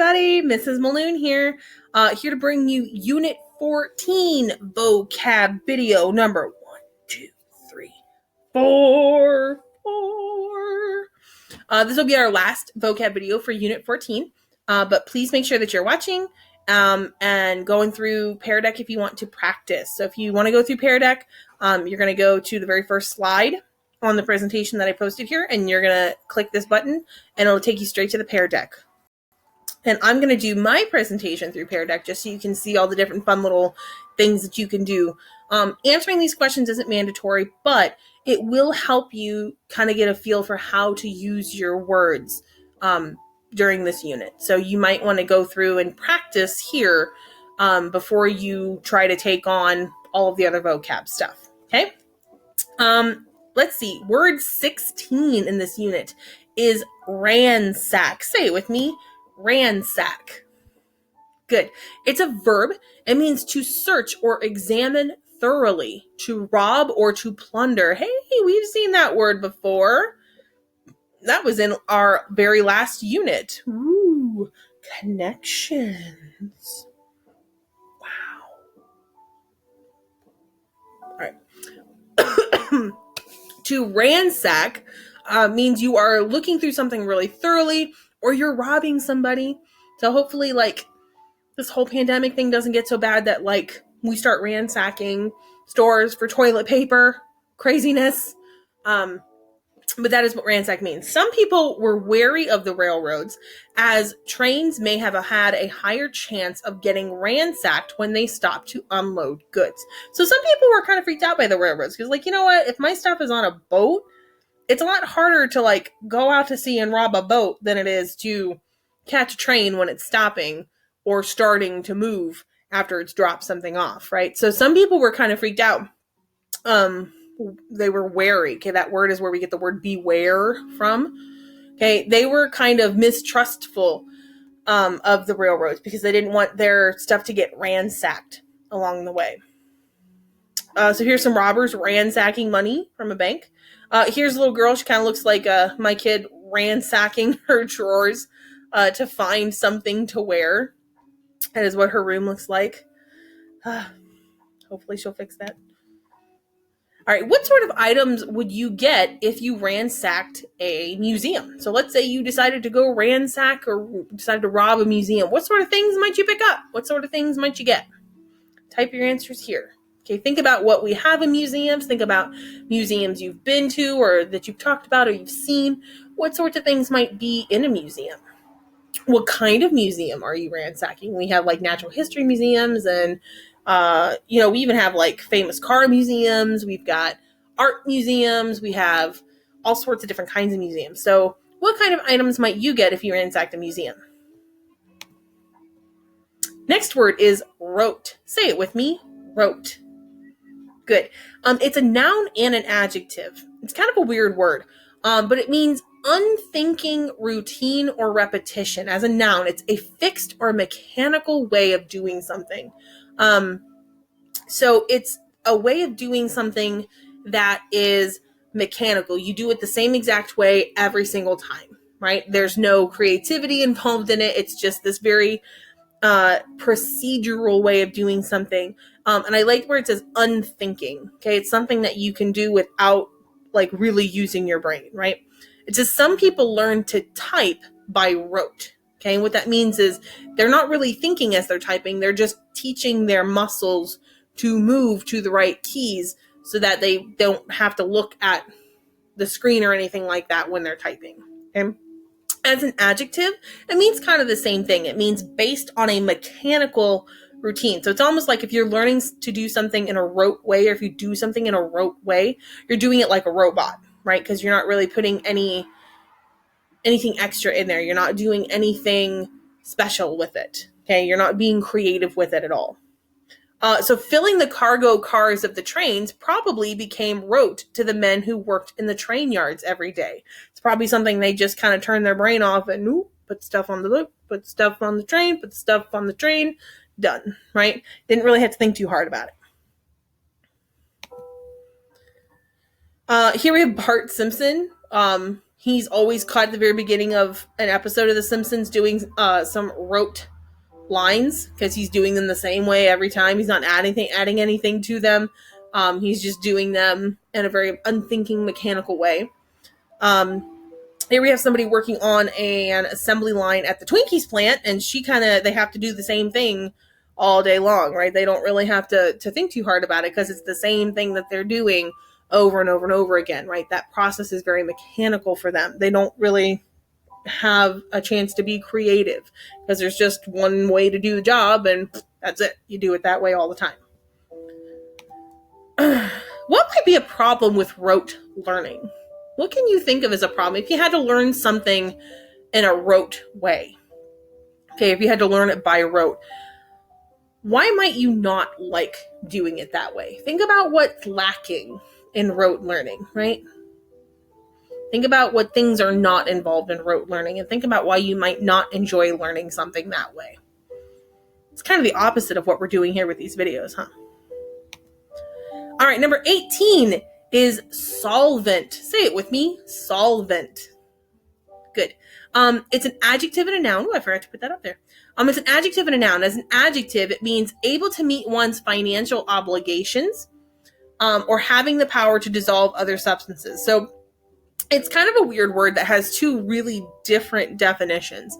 everybody. Mrs. Maloon here, here to bring you Unit 14 vocab video number 1, 2, 3, 4. This will be our last vocab video for Unit 14, but please make sure that you're watching and going through Pear Deck if you want to practice. So if you want to go through Pear Deck, you're going to go to the very first slide on the presentation that I posted here, and you're going to click this button, and it'll take you straight to the Pear Deck. And I'm going to do my presentation through Pear Deck just so you can see all the different fun little things that you can do. Answering these questions isn't mandatory, but it will help you kind of get a feel for how to use your words during this unit. So you might want to go through and practice here before you try to take on all of the other vocab stuff, okay? Let's see, word 16 in this unit is ransack. Say it with me, ransack. Good. It's a verb. It means to search or examine thoroughly, to rob or to plunder. Hey, we've seen that word before. That was in our very last unit. Ooh, connections. Wow. All right. To ransack means you are looking through something really thoroughly, or you're robbing somebody. So hopefully, like, this whole pandemic thing doesn't get so bad that, like, we start ransacking stores for toilet paper. Craziness. But that is what ransack means. Some people were wary of the railroads, as trains may have had a higher chance of getting ransacked when they stopped to unload goods. So some people were kind of freaked out by the railroads because, like, you know what? If my stuff is on a boat, it's a lot harder to, like, go out to sea and rob a boat than it is to catch a train when it's stopping or starting to move after it's dropped something off, right? So some people were kind of freaked out. They were wary. Okay, that word is where we get the word beware from. Okay, they were kind of mistrustful of the railroads because they didn't want their stuff to get ransacked along the way. So here's some robbers ransacking money from a bank. Here's a little girl. She kind of looks like my kid ransacking her drawers to find something to wear. That is what her room looks like. Hopefully she'll fix that. All right, what sort of items would you get if you ransacked a museum? So let's say you decided to go ransack or decided to rob a museum. What sort of things might you pick up? What sort of things might you get? Type your answers here. Okay, think about what we have in museums. Think about museums you've been to or that you've talked about or you've seen. What sorts of things might be in a museum? What kind of museum are you ransacking? We have, like, natural history museums and we even have, like, famous car museums. We've got art museums. We have all sorts of different kinds of museums. So what kind of items might you get if you ransacked a museum? Next word is wrote. Say it with me, wrote. Good. It's a noun and an adjective. It's kind of a weird word, but it means unthinking routine or repetition. As a noun, it's a fixed or mechanical way of doing something. So it's a way of doing something that is mechanical. You do it the same exact way every single time, right? There's no creativity involved in it. It's just this very procedural way of doing something. And I like where it says unthinking. Okay, it's something that you can do without, like, really using your brain, right? It says some people learn to type by rote. Okay, and what that means is they're not really thinking as they're typing. They're just teaching their muscles to move to the right keys so that they don't have to look at the screen or anything like that when they're typing. Okay? As an adjective, it means kind of the same thing. It means based on a mechanical routine. So it's almost like if you're learning to do something in a rote way, or if you do something in a rote way, you're doing it like a robot, right? Because you're not really putting anything extra in there. You're not doing anything special with it. Okay, you're not being creative with it at all. So filling the cargo cars of the trains probably became rote to the men who worked in the train yards every day. It's probably something they just kind of turned their brain off and put stuff on the loop, put stuff on the train, put stuff on the train, done, right? Didn't really have to think too hard about it. Here we have Bart Simpson. He's always caught at the very beginning of an episode of The Simpsons doing some rote lines because he's doing them the same way every time. He's not adding anything to them. He's just doing them in a very unthinking, mechanical way. Here we have somebody working on an assembly line at the Twinkies plant, and they have to do the same thing all day long, right? They don't really have to think too hard about it because it's the same thing that they're doing over and over and over again, right? That process is very mechanical for them. They don't really have a chance to be creative because there's just one way to do the job, and that's it. You do it that way all the time. What might be a problem with rote learning? What can you think of as a problem if you had to learn something in a rote way? Okay, if you had to learn it by rote, why might you not like doing it that way? Think about what's lacking in rote learning, right? Think about what things are not involved in rote learning, and think about why you might not enjoy learning something that way. It's kind of the opposite of what we're doing here with these videos, huh? All right, number 18 is solvent. Say it with me, solvent. Good. It's an adjective and a noun. Oh, I forgot to put that up there. It's an adjective and a noun. As an adjective, it means able to meet one's financial obligations, or having the power to dissolve other substances. So it's kind of a weird word that has two really different definitions.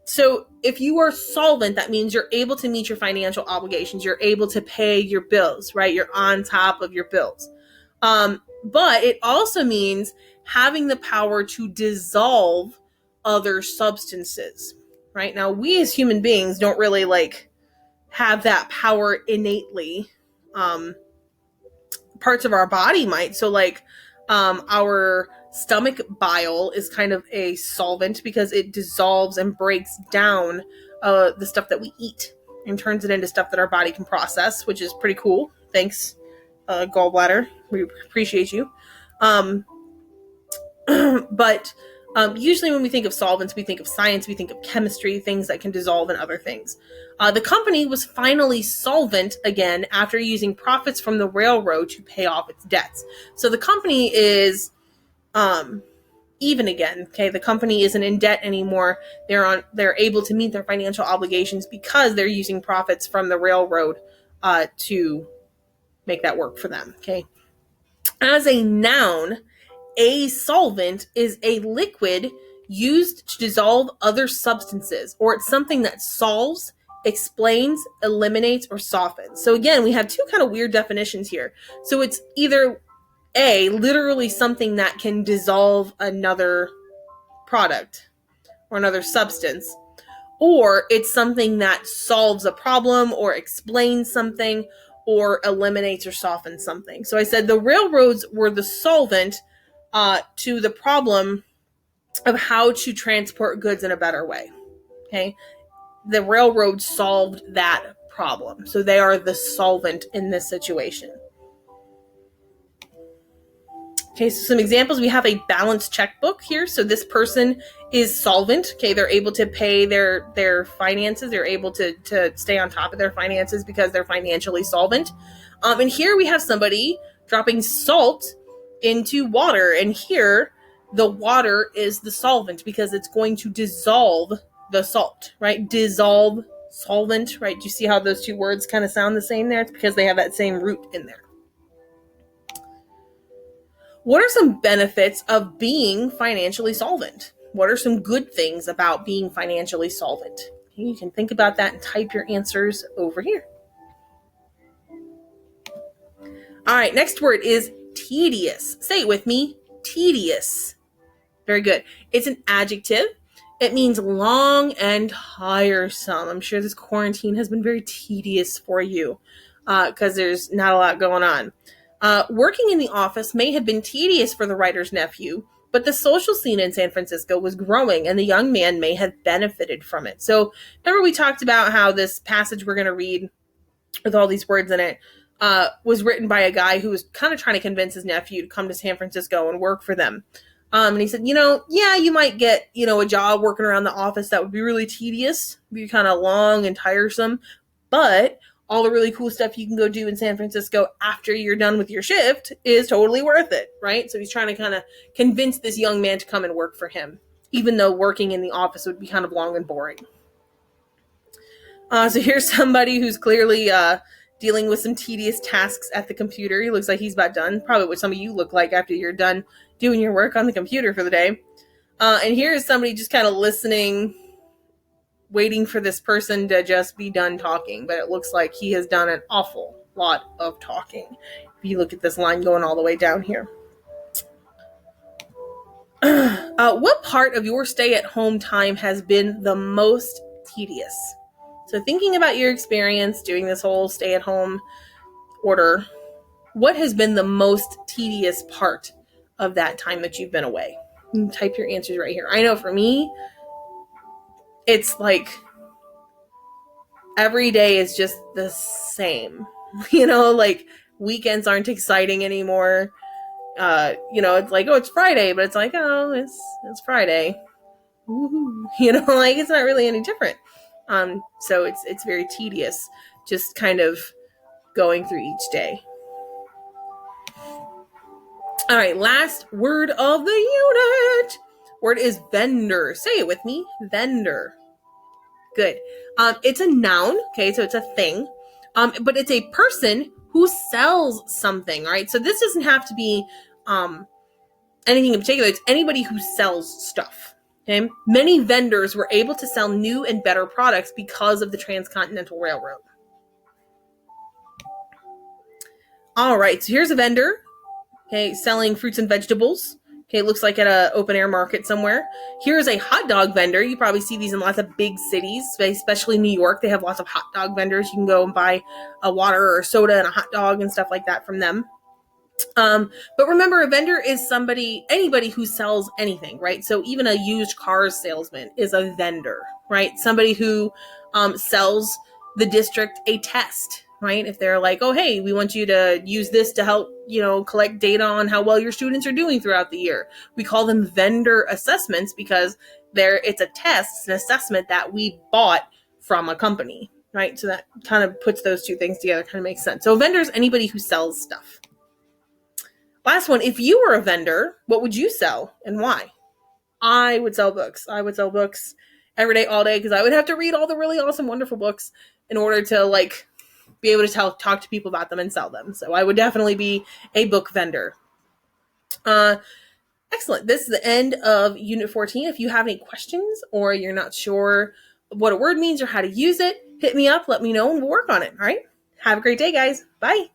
So if you are solvent, that means you're able to meet your financial obligations. You're able to pay your bills, right? You're on top of your bills. But it also means having the power to dissolve other substances, right? Now, we as human beings don't really have that power innately. Parts of our body might. So our stomach bile is kind of a solvent because it dissolves and breaks down the stuff that we eat and turns it into stuff that our body can process, which is pretty cool. Thanks, gallbladder. We appreciate you. But usually when we think of solvents, we think of science, we think of chemistry, things that can dissolve in other things. The company was finally solvent again after using profits from the railroad to pay off its debts. So the company is even again. Okay, the company isn't in debt anymore. They're able to meet their financial obligations because they're using profits from the railroad to make that work for them. Okay. As a noun, a solvent is a liquid used to dissolve other substances, or it's something that solves, explains, eliminates, or softens. So again, we have two kind of weird definitions here. So it's either A, literally something that can dissolve another product or another substance, or it's something that solves a problem or explains something or eliminates or softens something. So I said the railroads were the solvent to the problem of how to transport goods in a better way. Okay. The railroad solved that problem. So they are the solvent in this situation. Okay, so some examples. We have a balanced checkbook here. So this person is solvent. Okay, they're able to pay their finances. They're able to stay on top of their finances because they're financially solvent. And here we have somebody dropping salt into water. And here the water is the solvent because it's going to dissolve the salt, right? Dissolve, solvent, right? Do you see how those two words kind of sound the same there? It's because they have that same root in there. What are some benefits of being financially solvent? What are some good things about being financially solvent? You can think about that and type your answers over here. All right, next word is tedious. Say it with me, tedious. Very good. It's an adjective. It means long and tiresome. I'm sure this quarantine has been very tedious for you because there's not a lot going on. Working in the office may have been tedious for the writer's nephew, but the social scene in San Francisco was growing and the young man may have benefited from it. So remember we talked about how this passage we're going to read with all these words in it was written by a guy who was kind of trying to convince his nephew to come to San Francisco and work for them. And he said, yeah, you might get, a job working around the office that would be really tedious, be kind of long and tiresome, but all the really cool stuff you can go do in San Francisco after you're done with your shift is totally worth it, right? So he's trying to kind of convince this young man to come and work for him, even though working in the office would be kind of long and boring. So here's somebody who's clearly dealing with some tedious tasks at the computer. He looks like he's about done. Probably what some of you look like after you're done doing your work on the computer for the day. And here's somebody just kind of listening, waiting for this person to just be done talking. But it looks like he has done an awful lot of talking. If you look at this line going all the way down here. What part of your stay-at-home time has been the most tedious? So thinking about your experience doing this whole stay-at-home order, what has been the most tedious part of that time that you've been away? You can type your answers right here. I know for me, it's like every day is just the same. Like weekends aren't exciting anymore. It's like, oh, it's Friday, but it's like, oh, it's Friday. Woohoo. Like it's not really any different. So it's very tedious, just kind of going through each day. All right, last word of the unit. Word is vendor. Say it with me, vendor. Good. It's a noun, okay, so it's a thing, but it's a person who sells something, all right? So this doesn't have to be anything in particular. It's anybody who sells stuff. Okay? Many vendors were able to sell new and better products because of the Transcontinental Railroad. All right, so here's a vendor, okay, selling fruits and vegetables. Okay, it looks like at an open air market somewhere. Here's a hot dog vendor. You probably see these in lots of big cities, especially New York. They have lots of hot dog vendors. You can go and buy a water or soda and a hot dog and stuff like that from them. But remember, a vendor is anybody who sells anything, right? So even a used cars salesman is a vendor, right? Somebody who sells the district a test, right? If they're like, oh, hey, we want you to use this to help, collect data on how well your students are doing throughout the year. We call them vendor assessments because it's a test, it's an assessment that we bought from a company, right? So that kind of puts those two things together, kind of makes sense. So a vendor is anybody who sells stuff. Last one, if you were a vendor, what would you sell and why? I would sell books. I would sell books every day, all day, because I would have to read all the really awesome, wonderful books in order to be able to talk to people about them and sell them. So I would definitely be a book vendor. Excellent. This is the end of Unit 14. If you have any questions or you're not sure what a word means or how to use it, hit me up, let me know, and we'll work on it. All right. Have a great day, guys. Bye.